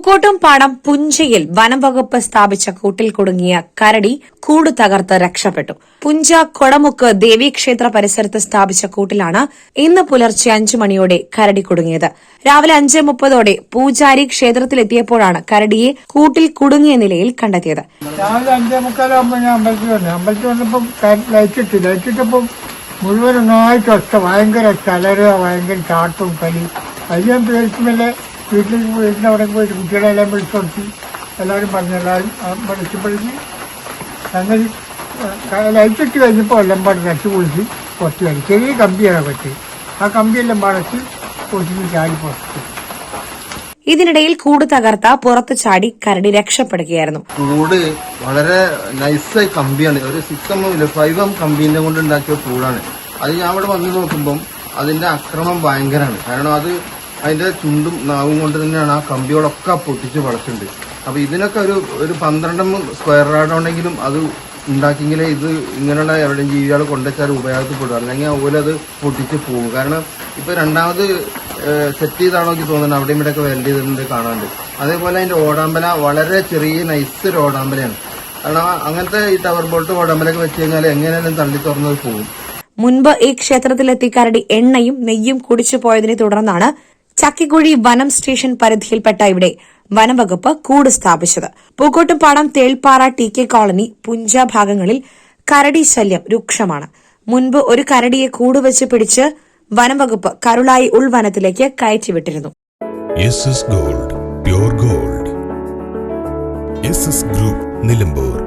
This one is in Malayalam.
പൂക്കോട്ടുംപാടം പുഞ്ചയിൽ വനംവകുപ്പ് സ്ഥാപിച്ച കൂട്ടിൽ കുടുങ്ങിയ കരടി കൂട് തകർത്ത് രക്ഷപ്പെട്ടു. പുഞ്ച കൊടമുക്ക് ദേവീക്ഷേത്ര പരിസരത്ത് സ്ഥാപിച്ച കൂട്ടിലാണ് ഇന്ന് പുലർച്ചെ 5 മണിയോടെ കരടി കുടുങ്ങിയത്. രാവിലെ 5:30 പൂജാരി ക്ഷേത്രത്തിലെത്തിയപ്പോഴാണ് കരടിയെ കൂട്ടിൽ കുടുങ്ങിയ നിലയിൽ കണ്ടെത്തിയത്. രാവിലെ 5:45 ഞാൻ അമ്പലത്തിൽ വന്നപ്പോൾ ലൈറ്റിട്ടപ്പോൾ മുഴുവൻ ഒന്നായിട്ട് ഒച്ച, ഭയങ്കര കലരുക, ഭയങ്കര ചാട്ടവും കലി. അത് ഞാൻ പേടിക്കുമല്ലേ വീട്ടിൻ്റെ അവിടെ പോയിട്ട് കുട്ടികളെല്ലാം വിളിച്ചോട്ടി എല്ലാവരും പറഞ്ഞെല്ലാവരും വിളിച്ചപ്പോഴേക്ക് സംഗതി ലൈറ്റിട്ട് കഴിഞ്ഞപ്പോൾ എല്ലാം പാട് നശി കുളിച്ച് കുറച്ച് കളി. ചെറിയ കമ്പിയാണ് പറ്റി, ആ കമ്പിയെല്ലാം പടച്ച് കൊച്ചിന് ചാടി പുറത്ത്. ഇതിനിടയിൽ കൂട് തകർത്ത പുറത്ത് ചാടി കരടി രക്ഷപ്പെടുകയായിരുന്നു. കൂട് വളരെ നൈസായി കമ്പിയാണ്, ഒരു 6M 5M കമ്പീന്റെ കൊണ്ട് ഉണ്ടാക്കിയ കൂടാണ്. അത് ഞാൻ ഇവിടെ വന്ന് നോക്കുമ്പം അതിന്റെ അക്രമം ഭയങ്കരമാണ്. കാരണം അത് അതിന്റെ ചുണ്ടും നാവും കൊണ്ട് തന്നെയാണ് ആ കമ്പിയോടൊക്കെ പൊട്ടിച്ച് വളച്ചിട്ടുണ്ട്. അപ്പൊ ഇതിനൊക്കെ ഒരു 12 സ്ക്വയർ യാർഡ് ഉണ്ടെങ്കിലും അത് ഉണ്ടാക്കിയെങ്കിലേ ഇത് ഇങ്ങനെയുള്ള എവിടെ ജീവികൾ കൊണ്ടുവച്ചാൽ ഉപയോഗപ്പെടും, അല്ലെങ്കിൽ അതുപോലെ അത് പൊട്ടിച്ച് പോകും. കാരണം ഇപ്പൊ രണ്ടാമത് സെറ്റ് ചെയ്താണോ എനിക്ക് തോന്നുന്നത്, അവിടെയും ഇവിടെ ഒക്കെ വെൽഡ് ചെയ്തിട്ടുണ്ട് കാണാണ്ട്. അതേപോലെ അതിന്റെ ഓടാമ്പല വളരെ ചെറിയ നൈസ് ഒരു ഓടാമ്പലയാണ്. കാരണം അങ്ങനത്തെ ഈ ടവർ ബോൾട്ട് ഓടാമ്പലൊക്കെ വെച്ച് കഴിഞ്ഞാൽ എങ്ങനെയാലും തള്ളി തുറന്നത് പോകും. മുൻപ് ഈ ക്ഷേത്രത്തിലെത്തി കരടി എണ്ണയും നെയ്യും കുടിച്ചു പോയതിനെ തുടർന്നാണ് ചക്കിക്കുഴി വനം സ്റ്റേഷൻ പരിധിയിൽപ്പെട്ട ഇവിടെ വനംവകുപ്പ് കൂട് സ്ഥാപിച്ചത്. പൂക്കോട്ടുംപാടം തേൾപ്പാറ TK കോളനി പുഞ്ച ഭാഗങ്ങളിൽ കരടി ശല്യം രൂക്ഷമാണ്. മുൻപ് ഒരു കരടിയെ കൂടുവെച്ച് പിടിച്ച് വനംവകുപ്പ് കരുളായി ഉൾവനത്തിലേക്ക് കയറ്റിവിട്ടിരുന്നു. Gold pure gold group Nilambur.